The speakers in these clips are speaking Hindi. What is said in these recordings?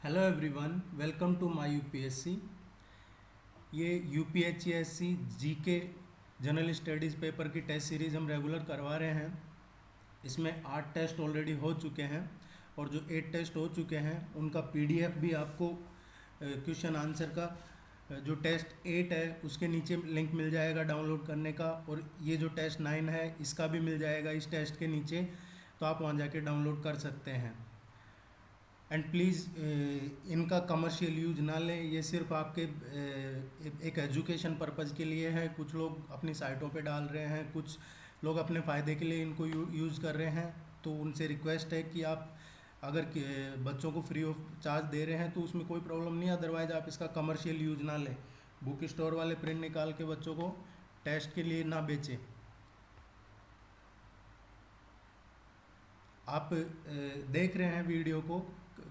Hello everyone, welcome to my UPSC. ये UPHCSC GK general studies paper की टेस्ट सीरीज़ हम रेगुलर करवा रहे हैं। इसमें 8 टेस्ट ऑलरेडी हो चुके हैं और जो 8 टेस्ट हो चुके हैं उनका पीडीएफ भी आपको क्वेश्चन आंसर का जो टेस्ट 8 है उसके नीचे लिंक मिल जाएगा डाउनलोड करने का, और ये जो टेस्ट 9 है इसका भी मिल जाएगा इस टेस्ट के नीचे, तो आप वहाँ जाके डाउनलोड कर सकते हैं। एंड प्लीज़ इनका कमर्शियल यूज ना लें, ये सिर्फ आपके एक एजुकेशन पर्पज़ के लिए है। कुछ लोग अपनी साइटों पे डाल रहे हैं, कुछ लोग अपने फ़ायदे के लिए इनको यूज़ कर रहे हैं। तो उनसे रिक्वेस्ट है कि आप अगर बच्चों को फ्री ऑफ चार्ज दे रहे हैं तो उसमें कोई प्रॉब्लम नहीं है, अदरवाइज़ आप इसका कमर्शियल यूज ना लें। बुक स्टोर वाले प्रिंट निकाल के बच्चों को टेस्ट के लिए ना बेचें। आप देख रहे हैं वीडियो को,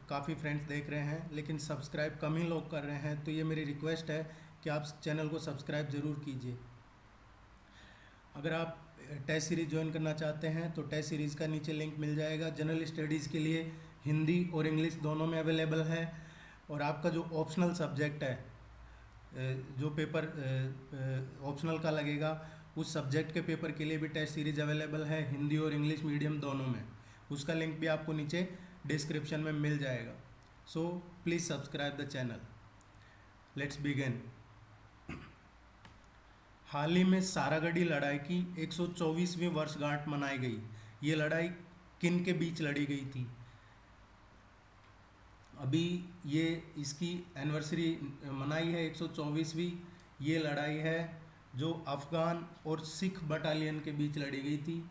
काफ़ी फ्रेंड्स देख रहे हैं, लेकिन सब्सक्राइब कम ही लोग कर रहे हैं, तो ये मेरी रिक्वेस्ट है कि आप चैनल को सब्सक्राइब ज़रूर कीजिए। अगर आप टेस्ट सीरीज़ ज्वाइन करना चाहते हैं तो टेस्ट सीरीज़ का नीचे लिंक मिल जाएगा। जनरल स्टडीज़ के लिए हिंदी और इंग्लिश दोनों में अवेलेबल है, और आपका जो ऑप्शनल सब्जेक्ट है, जो पेपर ऑप्शनल का लगेगा, उस सब्जेक्ट के पेपर के लिए भी टेस्ट सीरीज अवेलेबल है, हिंदी और इंग्लिश मीडियम दोनों में। उसका लिंक भी आपको नीचे डिस्क्रिप्शन में मिल जाएगा। So please subscribe the channel. Let's begin. हाल ही में सारागढ़ी लड़ाई की 124वीं वर्षगांठ मनाई गई। ये लड़ाई किन के बीच लड़ी गई थी? अभी ये इसकी एनिवर्सरी मनाई है 124वीं। ये लड़ाई है जो अफ़गान और सिख बटालियन के बीच लड़ी गई थी।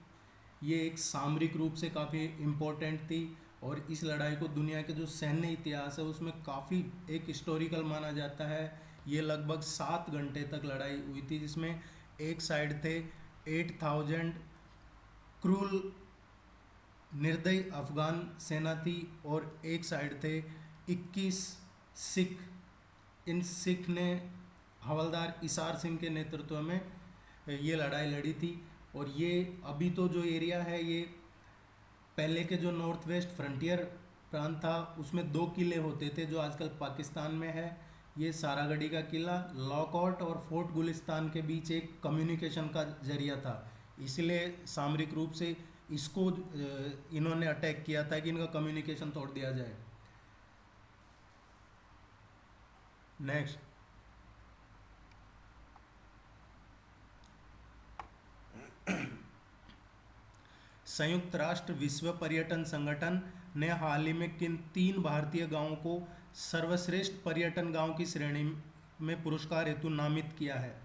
ये एक सामरिक रूप से काफ़ी इम्पोर्टेंट थी, और इस लड़ाई को दुनिया के जो सैन्य इतिहास है उसमें काफ़ी एक हिस्टोरिकल माना जाता है। ये लगभग 7 घंटे तक लड़ाई हुई थी, जिसमें एक साइड थे 8000 क्रूल निर्दयी अफगान सेना थी, और एक साइड थे 21 सिख। इन सिख ने हवलदार इसार सिंह के नेतृत्व में ये लड़ाई लड़ी थी। और ये अभी तो जो एरिया है, ये पहले के जो नॉर्थ वेस्ट फ्रंटियर प्रांत था उसमें 2 किले होते थे जो आजकल पाकिस्तान में है। ये सारागढ़ी का किला लॉकआउट और फोर्ट गुलिस्तान के बीच एक कम्युनिकेशन का जरिया था, इसलिए सामरिक रूप से इसको इन्होंने अटैक किया था कि इनका कम्युनिकेशन तोड़ दिया जाए। नेक्स्ट, संयुक्त राष्ट्र विश्व पर्यटन संगठन ने हाल ही में किन 3 भारतीय गांवों को सर्वश्रेष्ठ पर्यटन गांव की श्रेणी में पुरस्कार हेतु नामित किया है?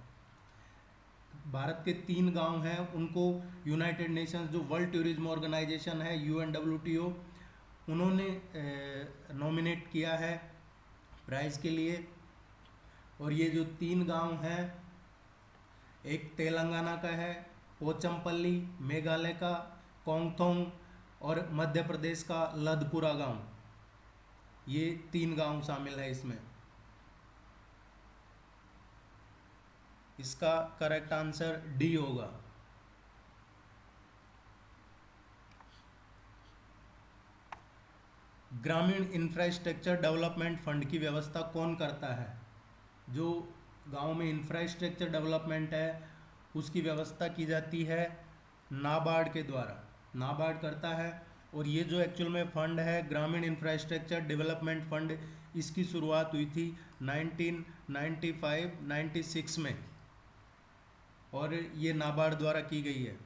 भारत के 3 गांव हैं, उनको यूनाइटेड नेशंस जो वर्ल्ड टूरिज्म ऑर्गेनाइजेशन है UNWTO, उन्होंने नॉमिनेट किया है प्राइज़ के लिए। और ये जो 3 गांव हैं, एक तेलंगाना का है पोचमपल्ली, मेघालय का कोंगथोंग, और मध्य प्रदेश का लदपुरा गांव। ये 3 गांव शामिल है इसमें। इसका करेक्ट आंसर डी होगा। ग्रामीण इंफ्रास्ट्रक्चर डेवलपमेंट फंड की व्यवस्था कौन करता है? जो गांव में इंफ्रास्ट्रक्चर डेवलपमेंट है उसकी व्यवस्था की जाती है नाबार्ड के द्वारा। नाबार्ड करता है। और ये जो एक्चुअल में फंड है ग्रामीण इंफ्रास्ट्रक्चर डेवलपमेंट फंड, इसकी शुरुआत हुई थी 1995-96 में, और ये नाबार्ड द्वारा की गई है।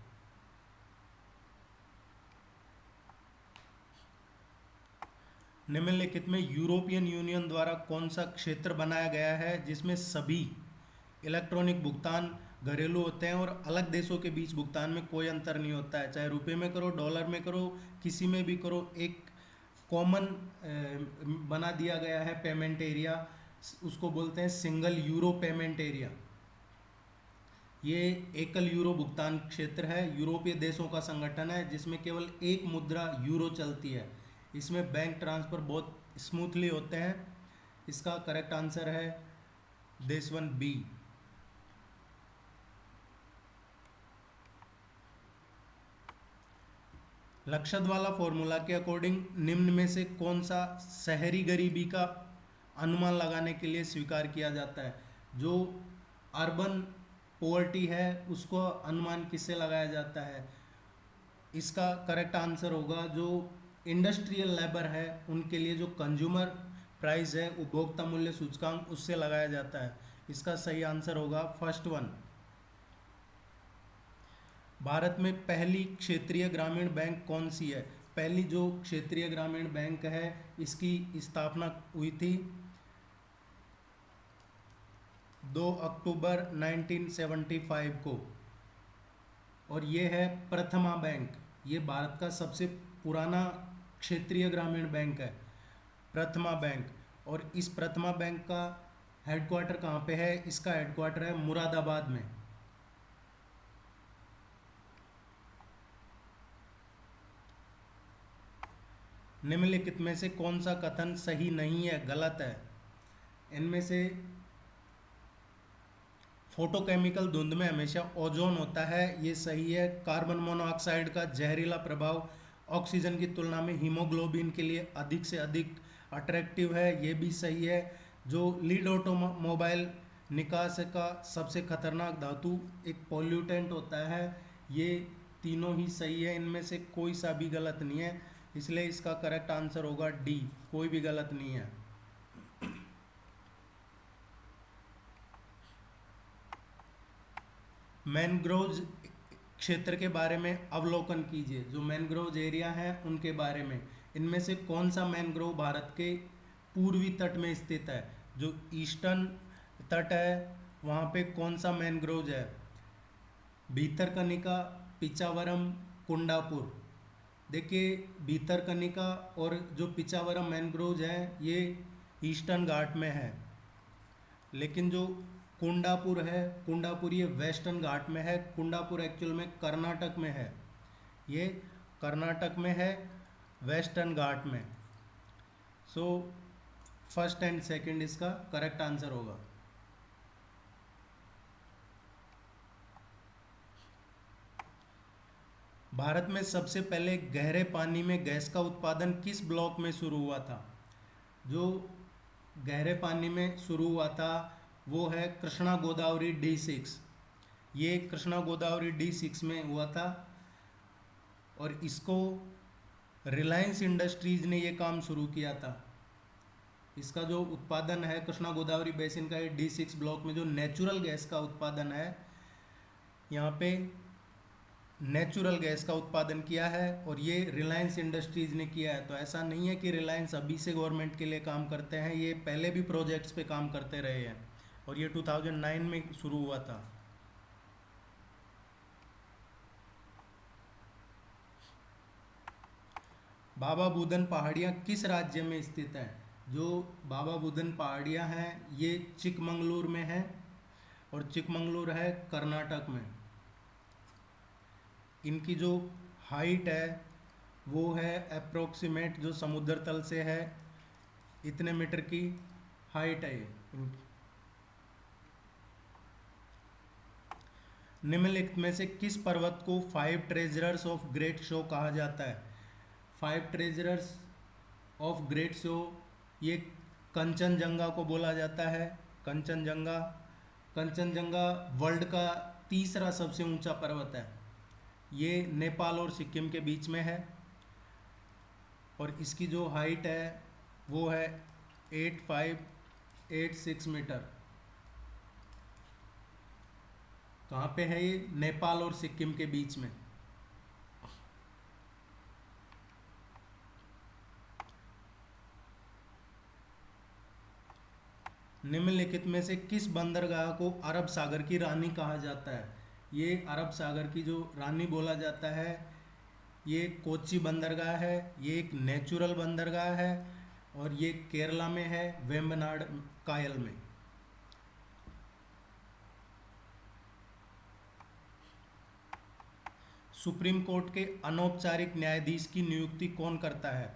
निम्नलिखित में यूरोपियन यूनियन द्वारा कौन सा क्षेत्र बनाया गया है जिसमें सभी इलेक्ट्रॉनिक भुगतान घरेलू होते हैं और अलग देशों के बीच भुगतान में कोई अंतर नहीं होता है? चाहे रुपए में करो, डॉलर में करो, किसी में भी करो, एक कॉमन बना दिया गया है पेमेंट एरिया, उसको बोलते हैं सिंगल यूरो पेमेंट एरिया। ये एकल यूरो भुगतान क्षेत्र है। यूरोपीय देशों का संगठन है जिसमें केवल एक मुद्रा यूरो चलती है। इसमें बैंक ट्रांसफ़र बहुत स्मूथली होते हैं। इसका करेक्ट आंसर है दिस वन बी। लक्षद वाला फॉर्मूला के अकॉर्डिंग निम्न में से कौन सा शहरी गरीबी का अनुमान लगाने के लिए स्वीकार किया जाता है? जो अर्बन पॉवर्टी है उसको अनुमान किससे लगाया जाता है? इसका करेक्ट आंसर होगा जो इंडस्ट्रियल लेबर है उनके लिए जो कंज्यूमर प्राइस है, उपभोक्ता मूल्य सूचकांक, उससे लगाया जाता है। इसका सही आंसर होगा फर्स्ट वन। भारत में पहली क्षेत्रीय ग्रामीण बैंक कौन सी है? पहली जो क्षेत्रीय ग्रामीण बैंक है इसकी स्थापना हुई थी 2 अक्टूबर 1975 को, और ये है प्रथमा बैंक। ये भारत का सबसे पुराना क्षेत्रीय ग्रामीण बैंक है, प्रथमा बैंक। और इस प्रथमा बैंक का हेडक्वार्टर कहाँ पे है? इसका हेडक्वार्टर है मुरादाबाद में। निम्नलिखित में से कौन सा कथन सही नहीं है, गलत है? इनमें से फोटोकेमिकल धुंध में हमेशा ओजोन होता है, ये सही है। कार्बन मोनोऑक्साइड का जहरीला प्रभाव ऑक्सीजन की तुलना में हीमोग्लोबिन के लिए अधिक से अधिक अट्रैक्टिव है, ये भी सही है। जो लीड ऑटोमोबाइल निकास का सबसे खतरनाक धातु एक पॉल्यूटेंट होता है, ये तीनों ही सही है। इनमें से कोई सा भी गलत नहीं है, इसलिए इसका करेक्ट आंसर होगा डी, कोई भी गलत नहीं है। मैनग्रोव क्षेत्र के बारे में अवलोकन कीजिए। जो मैनग्रोव एरिया है उनके बारे में, इनमें से कौन सा मैनग्रोव भारत के पूर्वी तट में स्थित है? जो ईस्टर्न तट है वहाँ पे कौन सा मैनग्रोव है? भीतरकनिका, पिचावरम, कुंडापुर। देखिए भीतरकनिका और जो पिचावरम मैनग्रोव है ये ईस्टर्न घाट में है, लेकिन जो कुंडापुर है, कुंडापुर ये वेस्टर्न घाट में है। कुंडापुर एक्चुअल में कर्नाटक में है, ये कर्नाटक में है, वेस्टर्न घाट में। सो फर्स्ट एंड सेकंड इसका करेक्ट आंसर होगा। भारत में सबसे पहले गहरे पानी में गैस का उत्पादन किस ब्लॉक में शुरू हुआ था? जो गहरे पानी में शुरू हुआ था वो है कृष्णा गोदावरी D6। ये कृष्णा गोदावरी D6 में हुआ था, और इसको रिलायंस इंडस्ट्रीज ने ये काम शुरू किया था। इसका जो उत्पादन है कृष्णा गोदावरी बेसिन का, ये D6 ब्लॉक में जो नेचुरल गैस का उत्पादन है, यहाँ पे नेचुरल गैस का उत्पादन किया है, और ये रिलायंस इंडस्ट्रीज ने किया है। तो ऐसा नहीं है कि रिलायंस अभी से गवर्नमेंट के लिए काम करते हैं, ये पहले भी प्रोजेक्ट्स पे काम करते रहे हैं, और ये 2009 में शुरू हुआ था। बाबा बुदन पहाड़ियाँ किस राज्य में स्थित हैं? जो बाबा बुदन पहाड़ियाँ हैं ये चिकमंगलूर में है, और चिकमंगलूर है कर्नाटक में। इनकी जो हाइट है वो है अप्रोक्सीमेट, जो समुद्र तल से है इतने मीटर की हाइट है ये इनकी। निम्नलिखित में से किस पर्वत को 5 ट्रेजरर्स ऑफ ग्रेट शो कहा जाता है? 5 ट्रेजरर्स ऑफ ग्रेट शो, ये कंचनजंगा को बोला जाता है। कंचनजंगा, कंचनजंगा वर्ल्ड का तीसरा सबसे ऊंचा पर्वत है। ये नेपाल और सिक्किम के बीच में है, और इसकी जो हाइट है वो है 8586 मीटर। कहाँ पे है ये? नेपाल और सिक्किम के बीच में। निम्नलिखित में से किस बंदरगाह को अरब सागर की रानी कहा जाता है? ये अरब सागर की जो रानी बोला जाता है ये कोच्चि बंदरगाह है। ये एक नेचुरल बंदरगाह है, और ये केरला में है, वेम्बनाड कायल में। सुप्रीम कोर्ट के अनौपचारिक न्यायाधीश की नियुक्ति कौन करता है?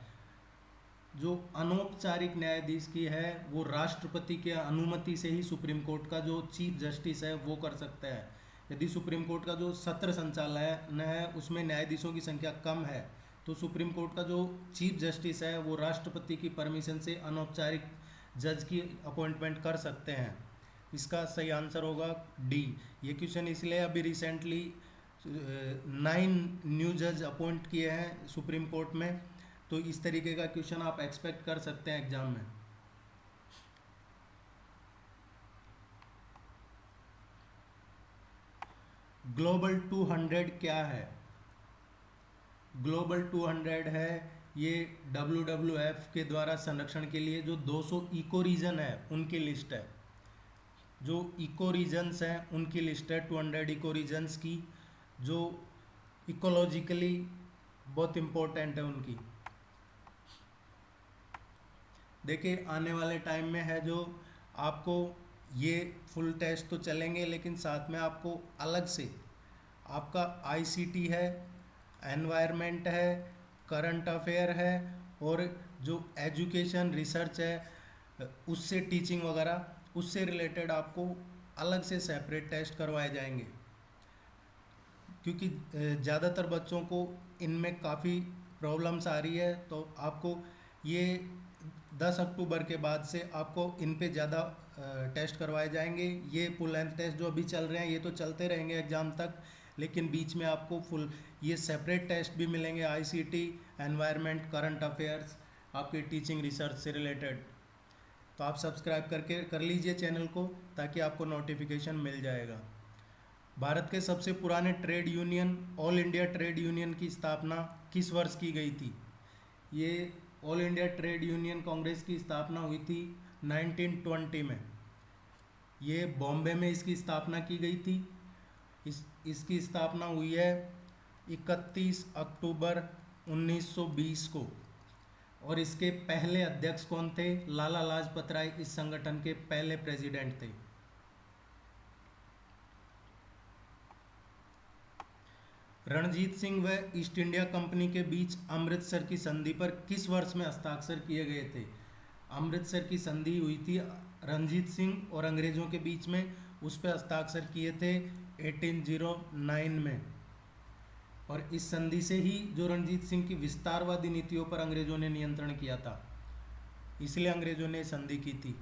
जो अनौपचारिक न्यायाधीश की है वो राष्ट्रपति के अनुमति से ही सुप्रीम कोर्ट का जो चीफ जस्टिस है वो कर सकता है। यदि सुप्रीम कोर्ट का जो सत्र संचालन है उसमें न्यायाधीशों की संख्या कम है तो सुप्रीम कोर्ट का जो चीफ जस्टिस है वो राष्ट्रपति की परमिशन से अनौपचारिक जज की अपॉइंटमेंट कर सकते हैं। इसका सही आंसर होगा डी। ये क्वेश्चन इसलिए अभी रिसेंटली 9 न्यू जज अपॉइंट किए हैं सुप्रीम कोर्ट में, तो इस तरीके का क्वेश्चन आप एक्सपेक्ट कर सकते हैं एग्जाम में। ग्लोबल 200 क्या है? ग्लोबल 200 है ये WWF के द्वारा संरक्षण के लिए जो 200 इको रीजन है उनकी लिस्ट है। जो इको रीजन्स हैं उनकी लिस्ट है 200 इको रीजन्स की, जो इकोलॉजिकली बहुत इम्पोर्टेंट है उनकी। देखिए आने वाले टाइम में है जो आपको ये फुल टेस्ट तो चलेंगे, लेकिन साथ में आपको अलग से आपका ICT है, एनवायरनमेंट है, करंट अफेयर है, और जो एजुकेशन रिसर्च है उससे टीचिंग वगैरह उससे रिलेटेड आपको अलग से सेपरेट टेस्ट करवाए जाएंगे, क्योंकि ज़्यादातर बच्चों को इनमें काफ़ी प्रॉब्लम्स आ रही है। तो आपको ये 10 अक्टूबर के बाद से आपको इन पे ज़्यादा टेस्ट करवाए जाएंगे। ये फुल लेंथ टेस्ट जो अभी चल रहे हैं ये तो चलते रहेंगे एग्ज़ाम तक, लेकिन बीच में आपको फुल ये सेपरेट टेस्ट भी मिलेंगे, ICT, एनवायरनमेंट, करंट अफेयर्स, आपके टीचिंग रिसर्च से रिलेटेड। तो आप सब्सक्राइब करके कर लीजिए चैनल को, ताकि आपको नोटिफिकेशन मिल जाएगा। भारत के सबसे पुराने trade union all India trade union की स्थापना किस वर्ष की गई थी? ये all India trade union Congress की स्थापना हुई थी 1920 में। ये बॉम्बे में इसकी स्थापना की गई थी। इसकी स्थापना हुई है 31 अक्टूबर 1920 को, और इसके पहले अध्यक्ष कौन थे? लाला लाजपत राय इस संगठन के पहले प्रेसिडेंट थे। रणजीत सिंह व ईस्ट इंडिया कंपनी के बीच अमृतसर की संधि पर किस वर्ष में हस्ताक्षर किए गए थे? अमृतसर की संधि हुई थी रणजीत सिंह और अंग्रेजों के बीच में, उस पर हस्ताक्षर किए थे 1809 में। और इस संधि से ही जो रणजीत सिंह की विस्तारवादी नीतियों पर अंग्रेजों ने नियंत्रण किया था, इसलिए अंग्रेजों ने संधि की थी।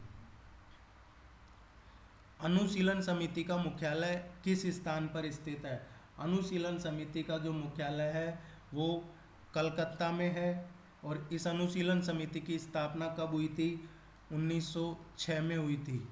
अनुशीलन समिति का मुख्यालय किस स्थान पर स्थित है? अनुशीलन समिति का जो मुख्यालय है वो कलकत्ता में है, और इस अनुशीलन समिति की स्थापना कब हुई थी? 1906 में हुई थी।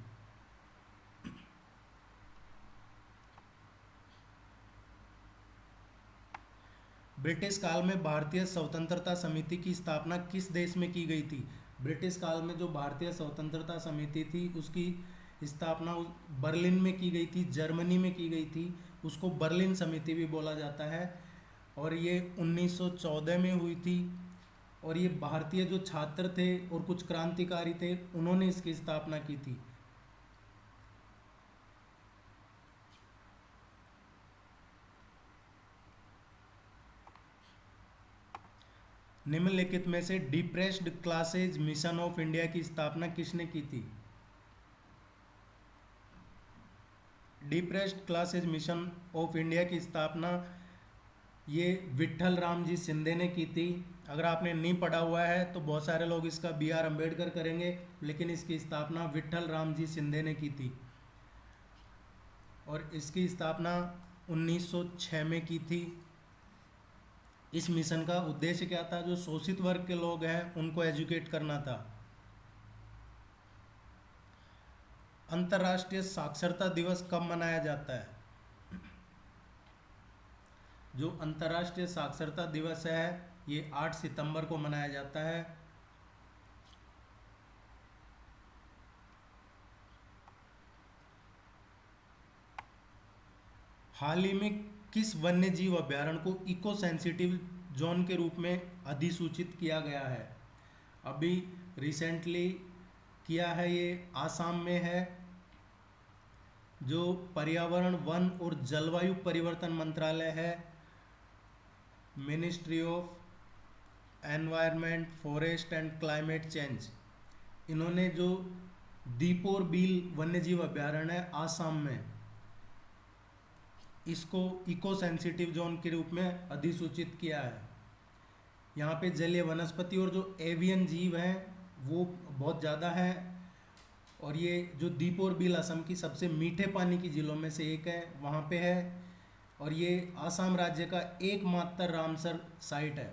ब्रिटिश काल में भारतीय स्वतंत्रता समिति की स्थापना किस देश में की गई थी? ब्रिटिश काल में जो भारतीय स्वतंत्रता समिति थी उसकी स्थापना बर्लिन में की गई थी, जर्मनी में की गई थी। उसको बर्लिन समिति भी बोला जाता है, और ये 1914 में हुई थी। और ये भारतीय जो छात्र थे और कुछ क्रांतिकारी थे उन्होंने इसकी स्थापना की थी। निम्नलिखित में से depressed classes mission of India की स्थापना किसने की थी? Depressed classes mission of India की स्थापना ये विट्ठल राम जी शिंदे ने की थी। अगर आपने नहीं पढ़ा हुआ है तो बहुत सारे लोग इसका BR अम्बेडकर करेंगे, लेकिन इसकी स्थापना विट्ठल राम जी शिंदे ने की थी, और इसकी स्थापना 1906 में की थी। इस मिशन का उद्देश्य क्या था? जो शोषित वर्ग के लोग हैं उनको एजुकेट करना था। अंतर्राष्ट्रीय साक्षरता दिवस कब मनाया जाता है? जो अंतर्राष्ट्रीय साक्षरता दिवस है ये 8 सितंबर को मनाया जाता है। हाल ही में किस वन्य जीव अभ्यारण्य को इको सेंसिटिव जोन के रूप में अधिसूचित किया गया है? अभी रिसेंटली किया है, ये आसाम में है। जो पर्यावरण, वन और जलवायु परिवर्तन मंत्रालय है, ministry of environment, forest and climate change, इन्होंने जो दीपोर बील वन्यजीव अभ्यारण्य है आसाम में, इसको इको सेंसिटिव जोन के रूप में अधिसूचित किया है। यहाँ पे जलीय वनस्पति और जो एवियन जीव हैं वो बहुत ज़्यादा है। और ये जो दीपोर बिल असम की सबसे मीठे पानी की झीलों में से एक है, वहाँ पे है। और ये आसाम राज्य का एकमात्र रामसर साइट है।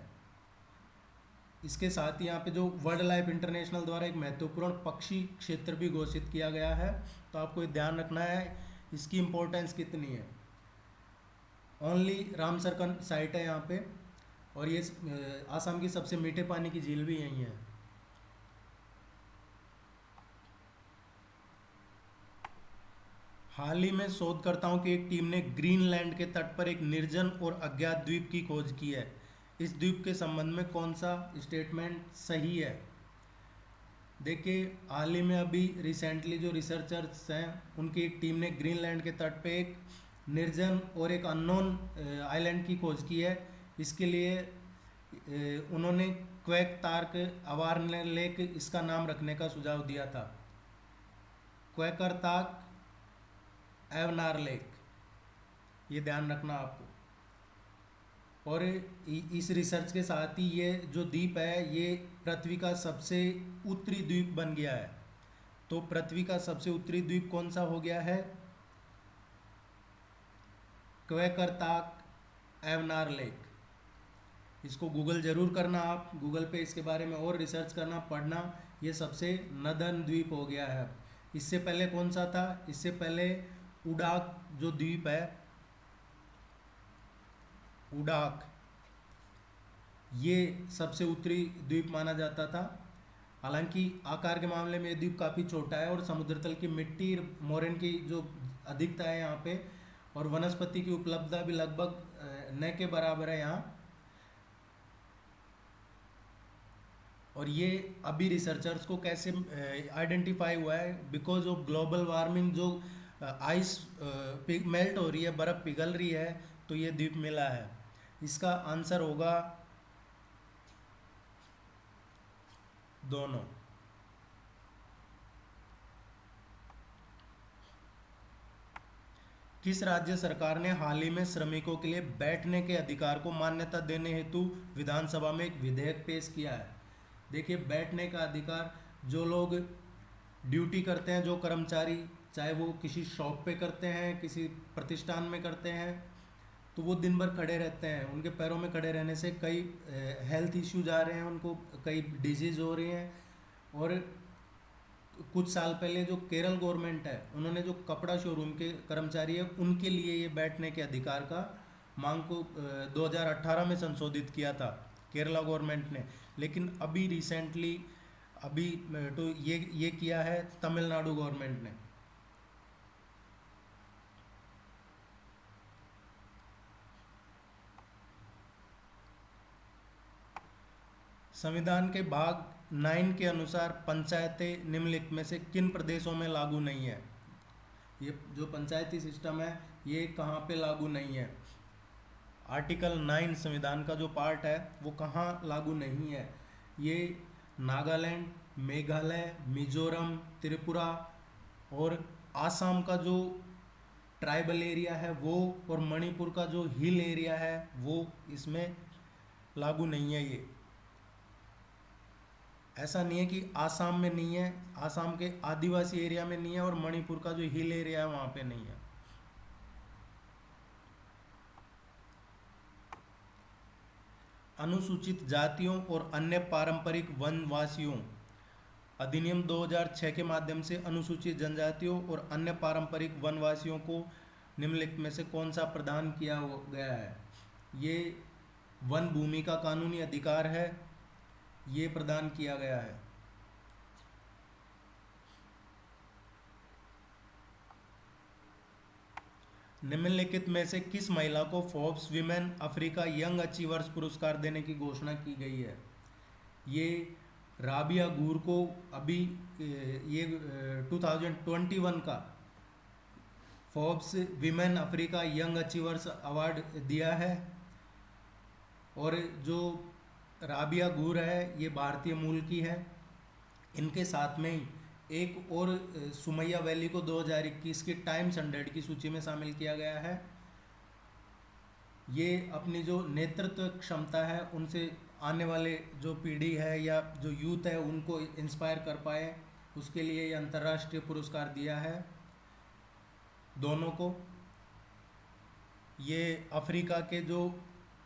इसके साथ ही यहाँ पे जो वर्ल्ड लाइफ इंटरनेशनल द्वारा एक महत्वपूर्ण पक्षी क्षेत्र भी घोषित किया गया है। तो आपको ये ध्यान रखना है इसकी इम्पोर्टेंस कितनी है। ओनली रामसर का साइट है यहाँ पे, और ये आसाम की सबसे मीठे पानी की झील भी यहीं है। हाल ही में शोधकर्ताओं की एक टीम ने ग्रीनलैंड के तट पर एक निर्जन और अज्ञात द्वीप की खोज की है। इस द्वीप के संबंध में कौन सा स्टेटमेंट सही है? देखिए, हाल ही में अभी रिसेंटली जो रिसर्चर्स हैं उनकी एक टीम ने ग्रीनलैंड के तट पे एक निर्जन और एक अननोन आइलैंड की खोज की है। इसके लिए उन्होंने क्वेक तार्क अवार लेक इसका नाम रखने का सुझाव दिया था। क्वेकर ताक एवनार लेक, ये ध्यान रखना आपको। और इस रिसर्च के साथ ही ये जो द्वीप है ये पृथ्वी का सबसे उत्तरी द्वीप बन गया है। तो पृथ्वी का सबसे उत्तरी द्वीप कौन सा हो गया है? क्वेकर ताक एवनार लेक। इसको गूगल जरूर करना, आप गूगल पे इसके बारे में और रिसर्च करना, पढ़ना। ये सबसे नदर्न द्वीप हो गया है। इससे पहले कौन सा था? इससे पहले उडाक जो द्वीप है, उडाक, ये सबसे उत्तरी द्वीप माना जाता था। हालांकि आकार के मामले में ये द्वीप काफ़ी छोटा है और समुद्र तल की मिट्टी मोरन की जो अधिकता है यहाँ पे, और वनस्पति की उपलब्धता भी लगभग न के बराबर है यहाँ। और ये अभी रिसर्चर्स को कैसे आइडेंटिफाई हुआ है? बिकॉज ऑफ ग्लोबल वार्मिंग, जो आइस मेल्ट हो रही है, बर्फ़ पिघल रही है, तो ये द्वीप मिला है। इसका आंसर होगा दोनों। किस राज्य सरकार ने हाल ही में श्रमिकों के लिए बैठने के अधिकार को मान्यता देने हेतु विधानसभा में एक विधेयक पेश किया है? देखिए, बैठने का अधिकार, जो लोग ड्यूटी करते हैं, जो कर्मचारी, चाहे वो किसी शॉप पे करते हैं, किसी प्रतिष्ठान में करते हैं, तो वो दिन भर खड़े रहते हैं। उनके पैरों में खड़े रहने से कई हेल्थ इश्यूज आ रहे हैं, उनको कई डिजीज़ हो रही हैं। और कुछ साल पहले जो केरल गवर्नमेंट है, उन्होंने जो कपड़ा शोरूम के कर्मचारी है उनके लिए ये बैठने के अधिकार का मांग को 2018 में संशोधित किया था केरला गवर्नमेंट ने। लेकिन अभी रिसेंटली अभी तो ये किया है तमिलनाडु गवर्नमेंट ने। संविधान के भाग 9 के अनुसार पंचायतें निम्नलिखित में से किन प्रदेशों में लागू नहीं है? ये जो पंचायती सिस्टम है ये कहाँ पे लागू नहीं है? आर्टिकल 9 संविधान का जो पार्ट है वो कहाँ लागू नहीं है? ये नागालैंड, मेघालय, मिजोरम, त्रिपुरा और आसाम का जो ट्राइबल एरिया है वो, और मणिपुर का जो हिल एरिया है वो इसमें लागू नहीं है। ये ऐसा नहीं है कि आसाम में नहीं है, आसाम के आदिवासी एरिया में नहीं है, और मणिपुर का जो हिल एरिया है वहाँ पे नहीं है। अनुसूचित जातियों और अन्य पारंपरिक वनवासियों अधिनियम 2006 के माध्यम से अनुसूचित जनजातियों और अन्य पारंपरिक वनवासियों को निम्नलिखित में से कौन सा प्रदान किया गया है? ये वन भूमि का कानूनी अधिकार है, ये प्रदान किया गया है। निम्नलिखित में से किस महिला को Forbes women Africa young achievers पुरस्कार देने की घोषणा की गई है? ये राबिया गूर को अभी ये 2021 का Forbes women Africa young achievers award दिया है। और जो राबिया गूर है ये भारतीय मूल की है। इनके साथ में ही एक और सुमैया वैली को 2021 की टाइम्स 100 की सूची में शामिल किया गया है। ये अपनी जो नेतृत्व क्षमता है उनसे आने वाले जो पीढ़ी है या जो यूथ है उनको इंस्पायर कर पाए, उसके लिए ये अंतर्राष्ट्रीय पुरस्कार दिया है दोनों को। ये अफ्रीका के जो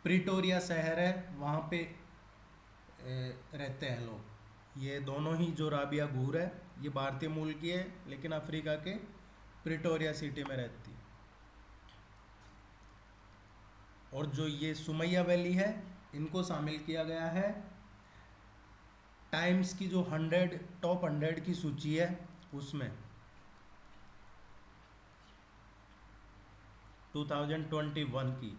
प्रिटोरिया शहर है वहाँ पे रहते हैं लोग। ये दोनों ही, जो राबिया गूर है ये भारतीय मूल की है लेकिन अफ्रीका के प्रिटोरिया सिटी में रहती है। और जो ये सुमैया वैली है इनको शामिल किया गया है टाइम्स की जो 100 टॉप 100 की सूची है उसमें 2021 की।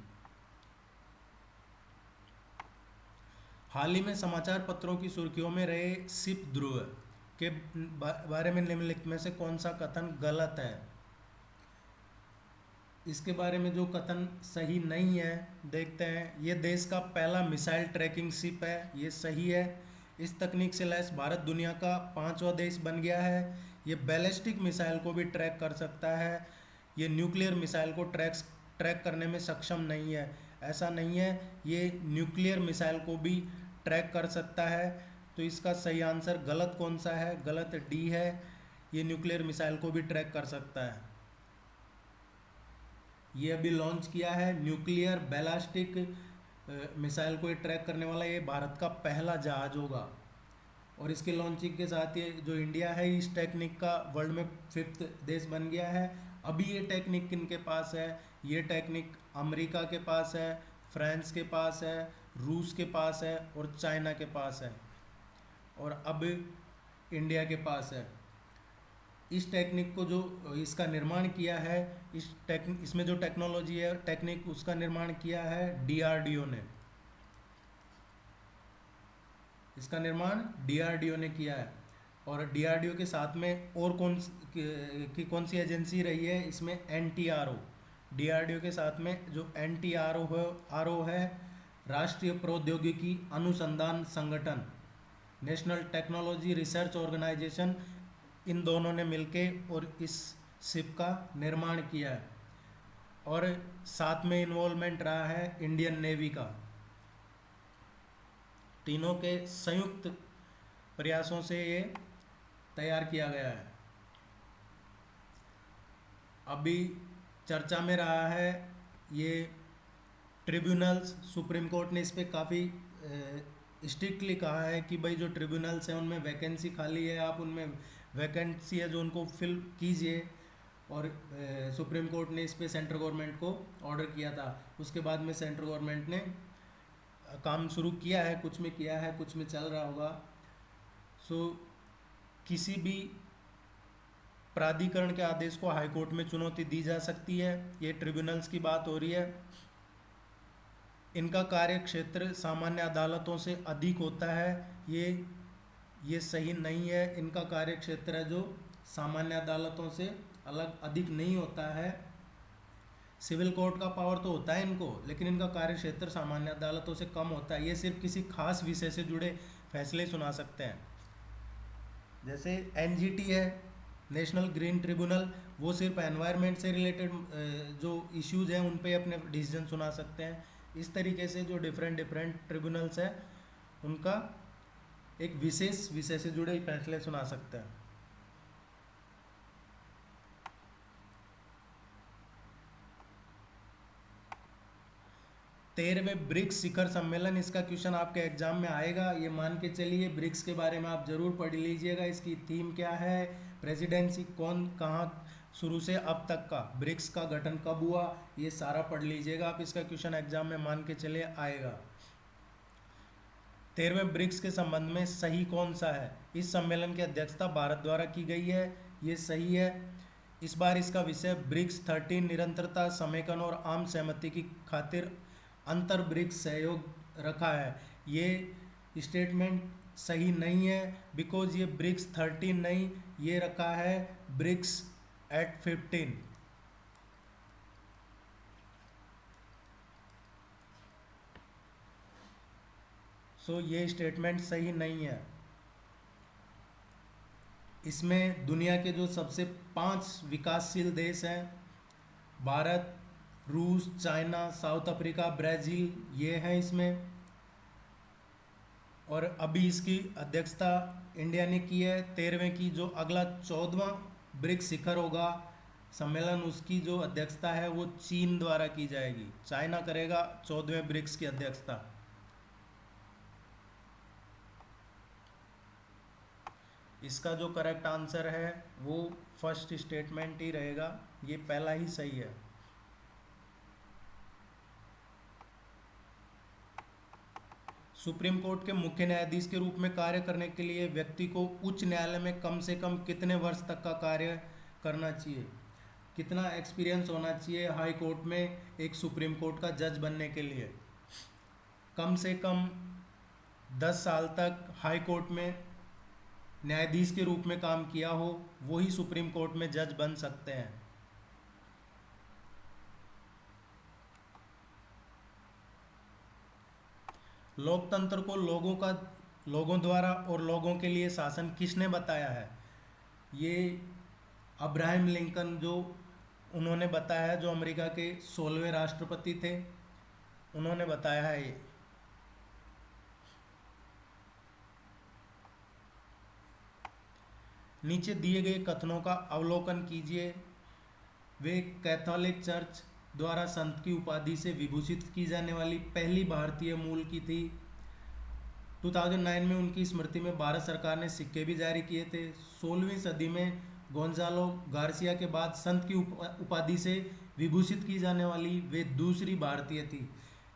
हाल ही में समाचार पत्रों की सुर्खियों में रहे सिप ध्रुव के बारे में निम्नलिखित में से कौन सा कथन गलत है? इसके बारे में जो कथन सही नहीं है देखते हैं। ये देश का पहला मिसाइल ट्रैकिंग शिप है, ये सही है। इस तकनीक से लैस भारत दुनिया का 5वां देश बन गया है। ये बैलिस्टिक मिसाइल को भी ट्रैक कर सकता है। ये न्यूक्लियर मिसाइल को ट्रैक करने में सक्षम नहीं है, ऐसा नहीं है, ये न्यूक्लियर मिसाइल को भी ट्रैक कर सकता है। तो इसका सही आंसर गलत कौन सा है? गलत डी है, ये न्यूक्लियर मिसाइल को भी ट्रैक कर सकता है। ये अभी लॉन्च किया है न्यूक्लियर बैलिस्टिक मिसाइल को ये ट्रैक करने वाला, ये भारत का पहला जहाज होगा। और इसके लॉन्चिंग के साथ ये जो इंडिया है इस टेक्निक का वर्ल्ड में 5th देश बन गया है। अभी ये टेक्निक किनके पास है? ये टेक्निक अमेरिका के पास है, फ्रांस के पास है, रूस के पास है और चाइना के पास है, और अब इंडिया के पास है। इस टेक्निक को जो इसका निर्माण किया है, इसमें जो टेक्नोलॉजी है टेक्निक उसका निर्माण किया है DRDO ने। इसका निर्माण DRDO ने किया है। और DRDO के साथ में और कौन सी एजेंसी रही है इसमें? NTRO। DRDO के साथ में जो NTRO है, राष्ट्रीय प्रौद्योगिकी अनुसंधान संगठन, नेशनल टेक्नोलॉजी रिसर्च ऑर्गेनाइजेशन, इन दोनों ने मिलके और इस शिप का निर्माण किया है। और साथ में इन्वॉल्वमेंट रहा है इंडियन नेवी का। तीनों के संयुक्त प्रयासों से ये तैयार किया गया है। अभी चर्चा में रहा है ये ट्रिब्यूनल्स। सुप्रीम कोर्ट ने इस पर काफ़ी स्ट्रिक्टली कहा है कि भाई जो ट्रिब्यूनल्स हैं उनमें वैकेंसी खाली है, आप उनमें वैकेंसी है जो उनको फिल कीजिए। और सुप्रीम कोर्ट ने इस पे सेंट्रल गवर्नमेंट को ऑर्डर किया था। उसके बाद में सेंट्रल गवर्नमेंट ने काम शुरू किया है, कुछ में किया है, कुछ में चल रहा होगा। किसी भी प्राधिकरण के आदेश को हाईकोर्ट में चुनौती दी जा सकती है। ये ट्रिब्यूनल्स की बात हो रही है। इनका कार्य क्षेत्र सामान्य अदालतों से अधिक होता है, ये सही नहीं है। इनका कार्य क्षेत्र है जो सामान्य अदालतों से अधिक नहीं होता है। सिविल कोर्ट का पावर तो होता है इनको, लेकिन इनका कार्य क्षेत्र सामान्य अदालतों से कम होता है। ये सिर्फ किसी खास विषय से जुड़े फैसले सुना सकते हैं। जैसे NGT है, नेशनल ग्रीन ट्रिब्यूनल, वो सिर्फ एनवायरनमेंट से रिलेटेड जो इश्यूज हैं उन पे अपने डिसीजन सुना सकते हैं। इस तरीके से जो डिफरेंट ट्रिब्यूनल्स हैं उनका एक विशेष विषय से जुड़े फैसले सुना सकते हैं। 13वें ब्रिक्स शिखर सम्मेलन, इसका क्वेश्चन आपके एग्जाम में आएगा, ये मान के चलिए। ब्रिक्स के बारे में आप जरूर पढ़ लीजिएगा। इसकी थीम क्या है, प्रेसिडेंसी कौन कहाँ शुरू से अब तक का, ब्रिक्स का गठन कब हुआ, ये सारा पढ़ लीजिएगा आप। इसका क्वेश्चन एग्जाम में मान के चलिए आएगा। 13वें ब्रिक्स के संबंध में सही कौन सा है? इस सम्मेलन की अध्यक्षता भारत द्वारा की गई है, ये सही है। इस बार इसका विषय ब्रिक्स 13 निरंतरता, समेकन और आम सहमति की खातिर अंतर ब्रिक्स सहयोग रखा है। ये स्टेटमेंट सही नहीं है, बिकॉज ये ब्रिक्स 13 नहीं, ये रखा है ब्रिक्स एट 15। ये स्टेटमेंट सही नहीं है। इसमें दुनिया के जो सबसे 5 विकासशील देश हैं, भारत, रूस, चाइना, साउथ अफ्रीका, ब्राज़ील, ये हैं इसमें। और अभी इसकी अध्यक्षता इंडिया ने की है 13वें की। जो अगला 14वां ब्रिक्स शिखर होगा सम्मेलन, उसकी जो अध्यक्षता है वो चीन द्वारा की जाएगी। चाइना करेगा 14वें ब्रिक्स की अध्यक्षता। इसका जो करेक्ट आंसर है वो फर्स्ट स्टेटमेंट ही रहेगा, ये पहला ही सही है। सुप्रीम कोर्ट के मुख्य न्यायाधीश के रूप में कार्य करने के लिए व्यक्ति को उच्च न्यायालय में कम से कम कितने वर्ष तक का कार्य करना चाहिए? कितना एक्सपीरियंस होना चाहिए हाई कोर्ट में एक सुप्रीम कोर्ट का जज बनने के लिए? कम से कम 10 साल तक हाई कोर्ट में न्यायाधीश के रूप में काम किया हो, वही सुप्रीम कोर्ट में जज बन सकते हैं। लोकतंत्र को लोगों द्वारा और लोगों के लिए शासन किसने बताया है? ये अब्राहम लिंकन जो उन्होंने बताया है, जो अमेरिका के 16वें राष्ट्रपति थे, उन्होंने बताया है ये। नीचे दिए गए कथनों का अवलोकन कीजिए। वे कैथोलिक चर्च द्वारा संत की उपाधि से विभूषित की जाने वाली पहली भारतीय मूल की थी। 2009 में उनकी स्मृति में भारत सरकार ने सिक्के भी जारी किए थे। 16वीं सदी में गोंजालो गार्सिया के बाद संत की उपाधि से विभूषित की जाने वाली वे दूसरी भारतीय थी।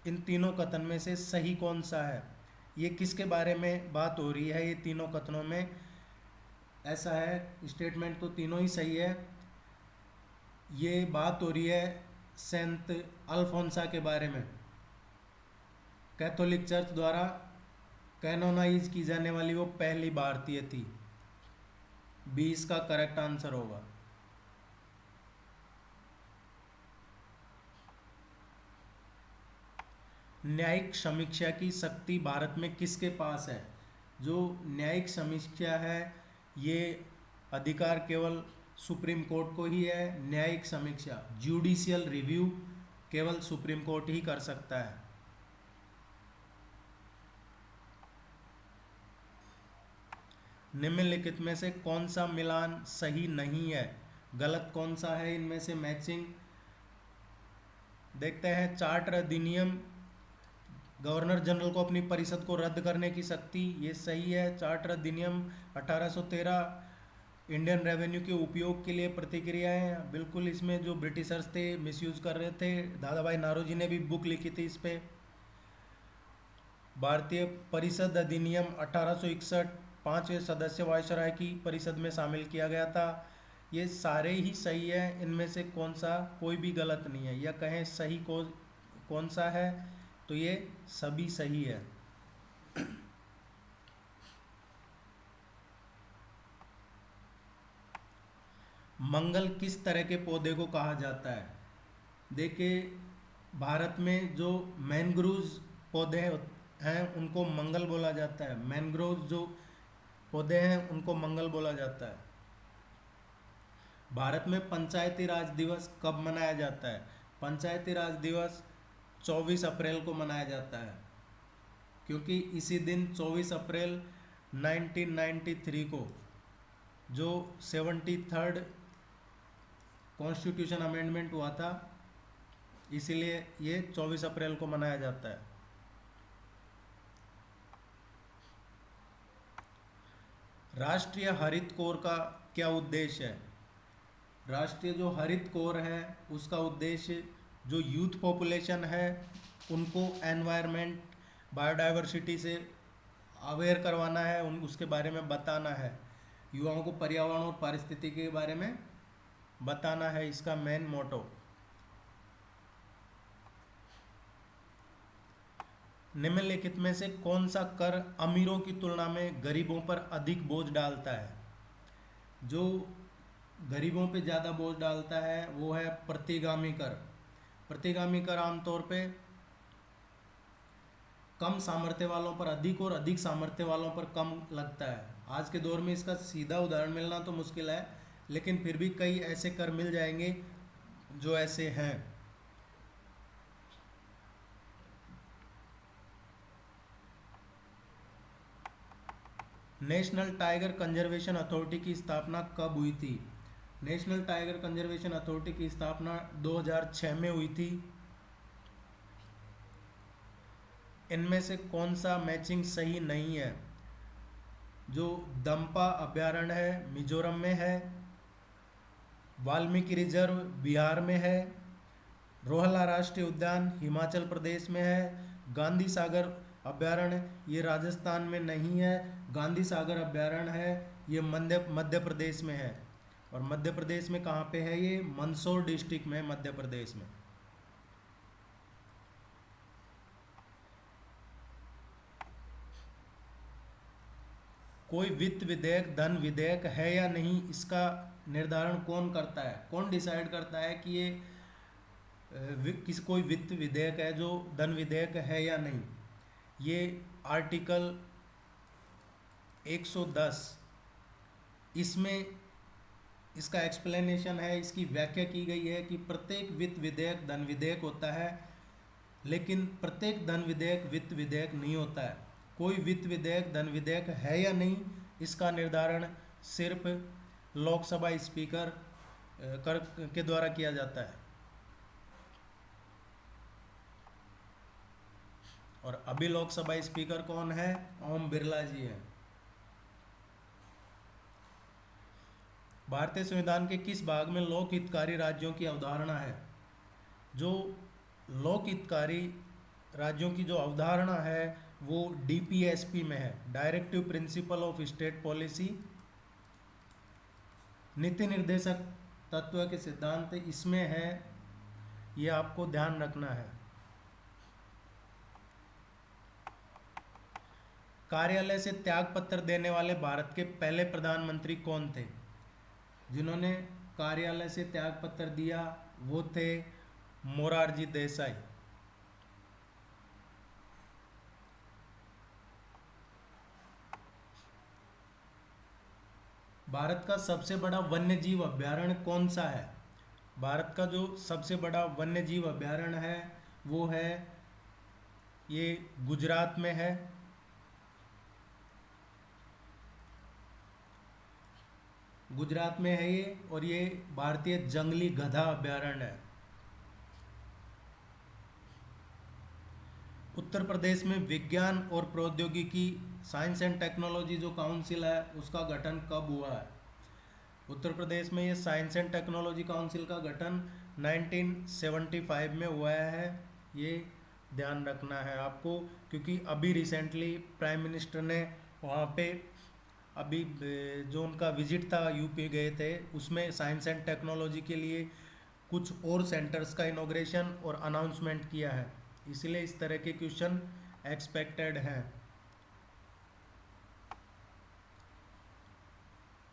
इन तीनों कथन में से सही कौन सा है? ये किसके बारे में बात हो रही है? ये तीनों कथनों में ऐसा है, स्टेटमेंट तो तीनों ही सही है। ये बात हो रही है सेंट अल्फोंसा के बारे में। कैथोलिक चर्च द्वारा कैनोनाइज की जाने वाली वो पहली भारतीय थी। 20 का करेक्ट आंसर होगा। न्यायिक समीक्षा की शक्ति भारत में किसके पास है? जो न्यायिक समीक्षा है ये अधिकार केवल सुप्रीम कोर्ट को ही है। न्यायिक समीक्षा, जुडिशियल रिव्यू, केवल सुप्रीम कोर्ट ही कर सकता है। निम्नलिखित में से कौन सा मिलान सही नहीं है? गलत कौन सा है इनमें से? मैचिंग देखते हैं। चार्टर अधिनियम गवर्नर जनरल को अपनी परिषद को रद्द करने की शक्ति, ये सही है। चार्टर अधिनियम 1813 इंडियन रेवेन्यू के उपयोग के लिए प्रतिक्रियाएं, बिल्कुल इसमें जो ब्रिटिशर्स थे मिसयूज कर रहे थे। दादा भाई नारोजी ने भी बुक लिखी थी इस पे। भारतीय परिषद अधिनियम 1861 5वें सदस्य वायसराय की परिषद में शामिल किया गया था। ये सारे ही सही है। इनमें से कौन सा कोई भी गलत नहीं है, या कहें सही कौन सा है, तो ये सभी सही है। मंगल किस तरह के पौधे को कहा जाता है? देखिए, भारत में जो मैनग्रोव्स पौधे हैं उनको मंगल बोला जाता है। मैनग्रोव्स जो पौधे हैं उनको मंगल बोला जाता है। भारत में पंचायती राज दिवस कब मनाया जाता है? पंचायती राज दिवस 24 अप्रैल को मनाया जाता है, क्योंकि इसी दिन 24 अप्रैल 1993 को जो 73rd कॉन्स्टिट्यूशन अमेंडमेंट हुआ था, इसीलिए ये 24 अप्रैल को मनाया जाता है। राष्ट्रीय हरित कोर का क्या उद्देश्य है? राष्ट्रीय जो हरित कोर है उसका उद्देश्य जो यूथ पॉपुलेशन है उनको एनवायरनमेंट, बायोडाइवर्सिटी से अवेयर करवाना है, उसके बारे में बताना है। युवाओं को पर्यावरण और पारिस्थितिकी के बारे में बताना है, इसका मेन मोटो। निम्नलिखित में से कौन सा कर अमीरों की तुलना में गरीबों पर अधिक बोझ डालता है? जो गरीबों पे ज़्यादा बोझ डालता है वो है प्रतिगामी कर। प्रतिगामी कर आमतौर पे कम सामर्थ्य वालों पर अधिक और अधिक सामर्थ्य वालों पर कम लगता है। आज के दौर में इसका सीधा उदाहरण मिलना तो मुश्किल है, लेकिन फिर भी कई ऐसे कर मिल जाएंगे जो ऐसे हैं। नेशनल टाइगर कंजर्वेशन अथॉरिटी की स्थापना कब हुई थी? नेशनल टाइगर कंजर्वेशन अथॉरिटी की स्थापना 2006 में हुई थी। इनमें से कौन सा मैचिंग सही नहीं है? जो दंपा अभ्यारण्य है मिजोरम में है, वाल्मीकि रिजर्व बिहार में है, रोहला राष्ट्रीय उद्यान हिमाचल प्रदेश में है, गांधी सागर अभ्यारण्य ये राजस्थान में नहीं है, गांधी सागर अभ्यारण्य है ये मध्य प्रदेश में है। और मध्य प्रदेश में कहाँ पे है? ये मंदसौर डिस्ट्रिक्ट में, मध्य प्रदेश में। कोई वित्त विधेयक धन विधेयक है या नहीं, इसका निर्धारण कौन करता है? कौन डिसाइड करता है कि ये कोई वित्त विधेयक है जो धन विधेयक है या नहीं? ये आर्टिकल 110 इसमें इसका एक्सप्लेनेशन है, इसकी व्याख्या की गई है कि प्रत्येक वित्त विधेयक धन विधेयक होता है, लेकिन प्रत्येक धन विधेयक वित्त विधेयक नहीं होता है। कोई वित्त विधेयक धन विधेयक है या नहीं, इसका निर्धारण सिर्फ लोकसभा स्पीकर के द्वारा किया जाता है। और अभी लोकसभा स्पीकर कौन है? ओम बिरला जी हैं। भारतीय संविधान के किस भाग में लोक हितकारी राज्यों की अवधारणा है? जो लोक हितकारी राज्यों की जो अवधारणा है वो डीपीएसपी में है, directive principle of state policy, नीति निर्देशक तत्व के सिद्धांत इसमें है, ये आपको ध्यान रखना है। कार्यालय से त्याग पत्र देने वाले भारत के पहले प्रधानमंत्री कौन थे? जिन्होंने कार्यालय से त्याग पत्र दिया वो थे मोरारजी देसाई। भारत का सबसे बड़ा वन्य जीव अभ्यारण्य कौन सा है? भारत का जो सबसे बड़ा वन्य जीव अभ्यारण्य है वो है ये गुजरात में है। गुजरात में है ये, और ये भारतीय जंगली गधा अभ्यारण्य है। उत्तर प्रदेश में विज्ञान और प्रौद्योगिकी साइंस एंड टेक्नोलॉजी जो काउंसिल है उसका गठन कब हुआ है? उत्तर प्रदेश में ये साइंस एंड टेक्नोलॉजी काउंसिल का गठन 1975 में हुआ है। ये ध्यान रखना है आपको, क्योंकि अभी रिसेंटली प्राइम मिनिस्टर ने वहाँ पे अभी जो उनका विजिट था यूपी गए थे, उसमें साइंस एंड टेक्नोलॉजी के लिए कुछ और सेंटर्स का इनॉग्रेशन और अनाउंसमेंट किया है, इसलिए इस तरह के क्वेश्चन एक्सपेक्टेड हैं।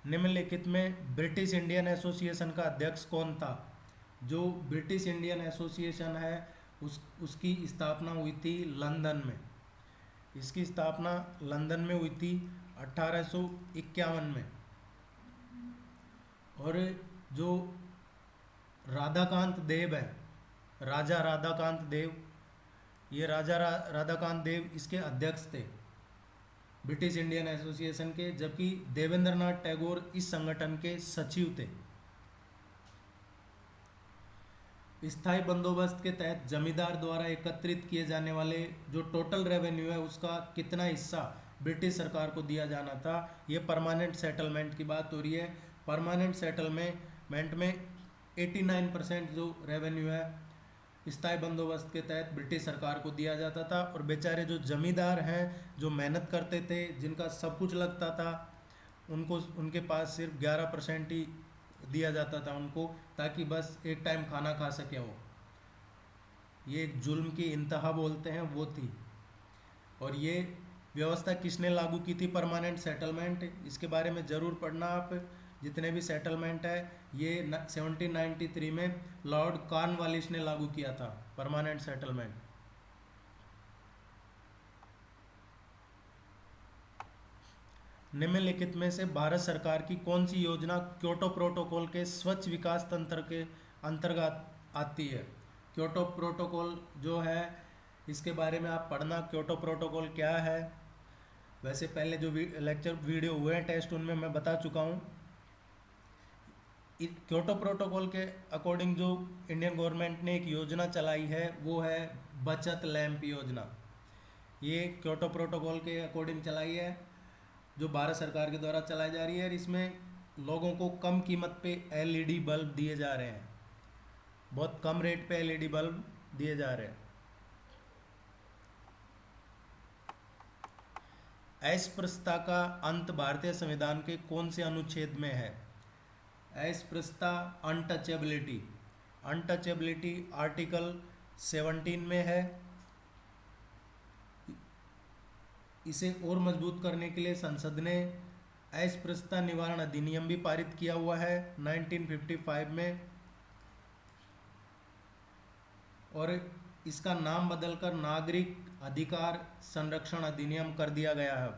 निम्नलिखित में ब्रिटिश इंडियन एसोसिएशन का अध्यक्ष कौन था? जो ब्रिटिश इंडियन एसोसिएशन है उसकी स्थापना हुई थी लंदन में। इसकी स्थापना लंदन में हुई थी 1851 में। और जो राधाकांत देव है, राजा राधाकांत देव, ये राजा राधाकांत देव इसके अध्यक्ष थे ब्रिटिश इंडियन एसोसिएशन के, जबकि देवेंद्रनाथ टैगोर इस संगठन के सचिव थे। स्थायी बंदोबस्त के तहत जमींदार द्वारा एकत्रित किए जाने वाले जो टोटल रेवेन्यू है उसका कितना हिस्सा ब्रिटिश सरकार को दिया जाना था? ये परमानेंट सेटलमेंट की बात हो रही है। परमानेंट सेटलमेंट में 89% जो रेवेन्यू है स्थायी बंदोबस्त के तहत ब्रिटिश सरकार को दिया जाता था। और बेचारे जो जमींदार हैं जो मेहनत करते थे, जिनका सब कुछ लगता था, उनको उनके पास सिर्फ 11% ही दिया जाता था उनको, ताकि बस एक टाइम खाना खा सके वो। ये एक जुल्म की इंतहा बोलते हैं वो थी। और ये व्यवस्था किसने लागू की थी? Permanent settlement. इसके बारे में ज़रूर पढ़ना आप, जितने भी सेटलमेंट है ये 1793 में लॉर्ड कॉर्नवालिस ने लागू किया था परमानेंट सेटलमेंट। निम्नलिखित में से भारत सरकार की कौन सी योजना क्योटो प्रोटोकॉल के स्वच्छ विकास तंत्र के अंतर्गत आती है? क्योटो प्रोटोकॉल जो है इसके बारे में आप पढ़ना, क्योटो प्रोटोकॉल क्या है। वैसे पहले जो लेक्चर वीडियो हुए हैं टेस्ट, उनमें मैं बता चुका हूँ। क्योटो प्रोटोकॉल के अकॉर्डिंग जो इंडियन गवर्नमेंट ने एक योजना चलाई है वो है बचत लैंप योजना। ये क्योटो प्रोटोकॉल के अकॉर्डिंग चलाई है, जो भारत सरकार के द्वारा चलाई जा रही है, और इसमें लोगों को कम कीमत पे एलईडी बल्ब दिए जा रहे हैं, बहुत कम रेट पे एलईडी बल्ब दिए जा रहे हैं। अस्पृश्यता का अंत भारतीय संविधान के कौन से अनुच्छेद में है? अस्पृश्यता, अनटचेबिलिटी, अनटचेबिलिटी आर्टिकल 17 में है। इसे और मजबूत करने के लिए संसद ने अस्पृश्यता निवारण अधिनियम भी पारित किया हुआ है 1955 में, और इसका नाम बदलकर नागरिक अधिकार संरक्षण अधिनियम कर दिया गया है।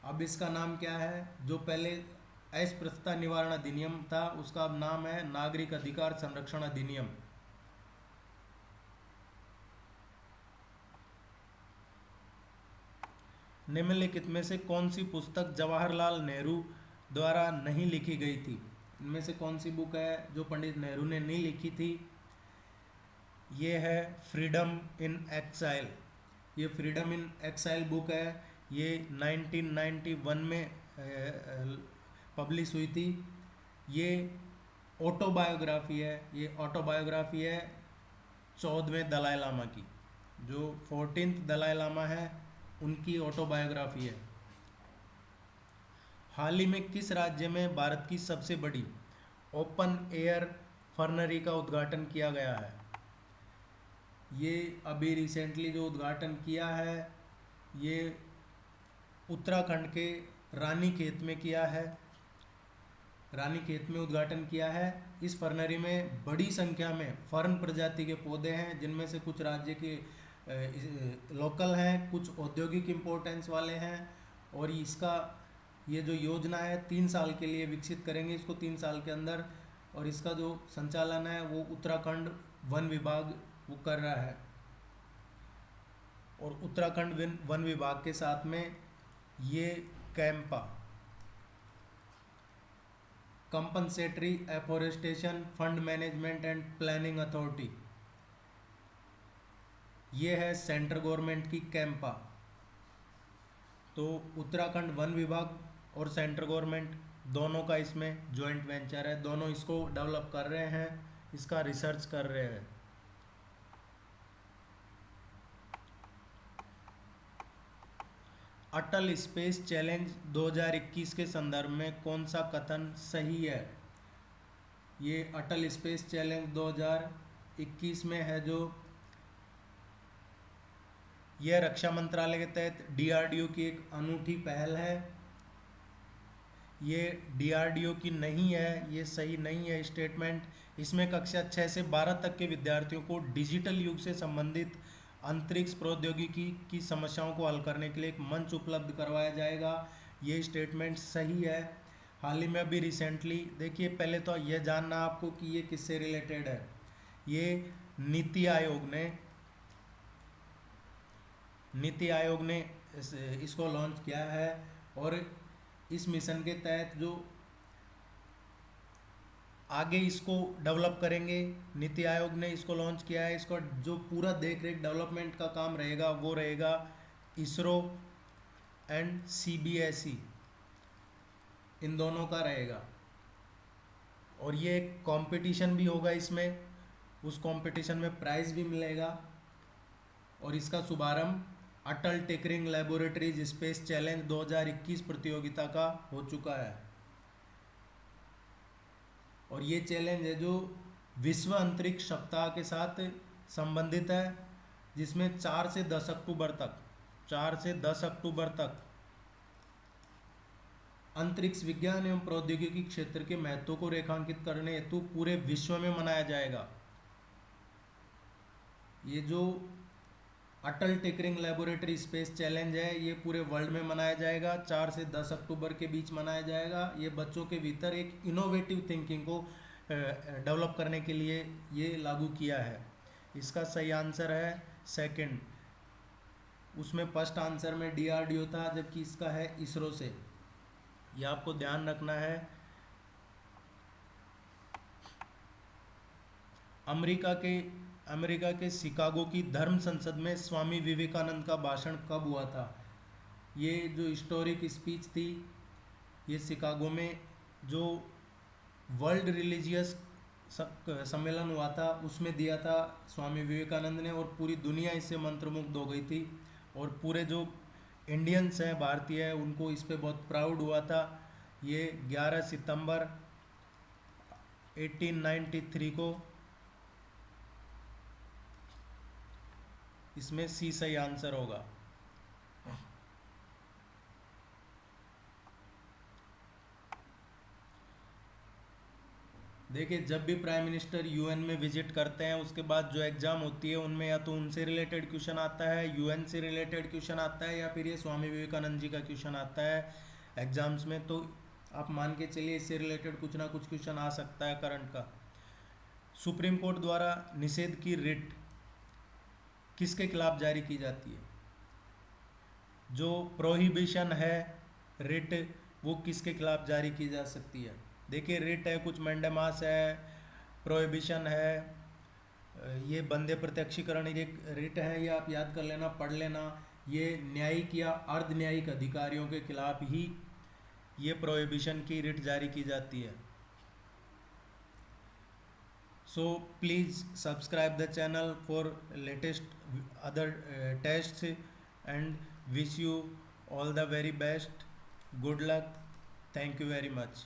अब इसका नाम क्या है? जो पहले अस्पृश्यता निवारण अधिनियम था उसका अब नाम है नागरिक अधिकार संरक्षण अधिनियम। निम्नलिखित में से कौन सी पुस्तक जवाहरलाल नेहरू द्वारा नहीं लिखी गई थी? इनमें से कौन सी बुक है जो पंडित नेहरू ने नहीं लिखी थी? ये है फ्रीडम इन एक्साइल। ये फ्रीडम इन एक्साइल बुक है, ये 1991 में पब्लिश हुई थी। ये ऑटोबायोग्राफी है, ये ऑटोबायोग्राफी है 14वें दलाई लामा की। जो 14th दलाई लामा है उनकी ऑटोबायोग्राफी है। हाल ही में किस राज्य में भारत की सबसे बड़ी ओपन एयर फर्नरी का उद्घाटन किया गया है? ये अभी रिसेंटली जो उद्घाटन किया है ये उत्तराखंड के रानीखेत में किया है। रानीखेत में उद्घाटन किया है। इस फर्नरी में बड़ी संख्या में फर्न प्रजाति के पौधे हैं, जिनमें से कुछ राज्य के लोकल हैं, कुछ औद्योगिक इम्पोर्टेंस वाले हैं। और इसका ये जो योजना है 3 साल के लिए विकसित करेंगे इसको 3 साल के अंदर, और इसका जो संचालन है वो उत्तराखंड वन विभाग वो कर रहा है। और उत्तराखंड वन विभाग के साथ में ये Campa, compensatory afforestation fund management and planning authority, ये है सेंट्रल गवर्नमेंट की कैंपा। तो उत्तराखंड वन विभाग और सेंट्रल गवर्नमेंट दोनों का इसमें जॉइंट वेंचर है, दोनों इसको डेवलप कर रहे हैं, इसका रिसर्च कर रहे हैं। अटल स्पेस चैलेंज 2021 के संदर्भ में कौन सा कथन सही है? ये अटल स्पेस चैलेंज 2021 में है जो यह रक्षा मंत्रालय के तहत डीआरडीओ की एक अनूठी पहल है। ये डीआरडीओ की नहीं है, ये सही नहीं है स्टेटमेंट। इसमें कक्षा 6 से 12 तक के विद्यार्थियों को डिजिटल युग से संबंधित अंतरिक्ष प्रौद्योगिकी की समस्याओं को हल करने के लिए एक मंच उपलब्ध करवाया जाएगा। ये स्टेटमेंट सही है। हाल ही में अभी रिसेंटली देखिए, पहले तो यह जानना आपको कि ये किससे रिलेटेड है। ये नीति आयोग ने इसको लॉन्च किया है, और इस मिशन के तहत जो आगे इसको डेवलप करेंगे, नीति आयोग ने इसको लॉन्च किया है। इसको जो पूरा देख रेख डेवलपमेंट का काम रहेगा वो रहेगा इसरो एंड सीबीएसई, इन दोनों का रहेगा। और ये एक कंपटीशन भी होगा इसमें, उस कंपटीशन में प्राइज़ भी मिलेगा। और इसका शुभारंभ अटल टिकरिंग लैबोरेटरीज स्पेस चैलेंज 2021 प्रतियोगिता का हो चुका है। और ये चैलेंज है जो विश्व अंतरिक्ष सप्ताह के साथ संबंधित है, जिसमें 4 से 10 अक्टूबर तक अंतरिक्ष विज्ञान एवं प्रौद्योगिकी क्षेत्र के महत्व को रेखांकित करने हेतु पूरे विश्व में मनाया जाएगा। ये जो अटल टिकरिंग लेबोरेटरी स्पेस चैलेंज है ये पूरे वर्ल्ड में मनाया जाएगा, 4 से 10 अक्टूबर के बीच मनाया जाएगा। ये बच्चों के भीतर एक इनोवेटिव थिंकिंग को डेवलप करने के लिए ये लागू किया है। इसका सही आंसर है सेकंड, उसमें फर्स्ट आंसर में डीआरडीओ था, जबकि इसका है इसरो से। ये आपको ध्यान रखना है। अमेरिका के शिकागो की धर्म संसद में स्वामी विवेकानंद का भाषण कब हुआ था? ये जो हिस्टोरिक स्पीच थी, ये शिकागो में जो वर्ल्ड रिलीजियस सम्मेलन हुआ था उसमें दिया था स्वामी विवेकानंद ने, और पूरी दुनिया इससे मंत्रमुग्ध हो गई थी। और पूरे जो इंडियंस हैं, भारतीय हैं, उनको इस पे बहुत प्राउड हुआ था। ये 11 सितंबर 1893 को। इसमें सी सही आंसर होगा। देखिए, जब भी प्राइम मिनिस्टर यूएन में विजिट करते हैं, उसके बाद जो एग्ज़ाम होती है उनमें या तो उनसे रिलेटेड क्वेश्चन आता है, यूएन से रिलेटेड क्वेश्चन आता है, या फिर ये स्वामी विवेकानंद जी का क्वेश्चन आता है एग्ज़ाम्स में। तो आप मान के चलिए इससे रिलेटेड कुछ ना कुछ क्वेश्चन आ सकता है करंट का। सुप्रीम कोर्ट द्वारा निषेध की रिट किसके खिलाफ जारी की जाती है? जो प्रोहिबिशन है रिट, वो किसके खिलाफ जारी की जा सकती है? देखिए, रिट है, कुछ मैंडेमास है, प्रोहिबिशन है, ये बंदे प्रत्यक्षीकरण एक रिट है, ये आप याद कर लेना, पढ़ लेना। ये न्यायिक या अर्ध न्यायिक अधिकारियों के खिलाफ ही ये प्रोहिबिशन की रिट जारी की जाती है। सो please subscribe the channel for latest other tests and wish you all the very best. Good luck. Thank you very much.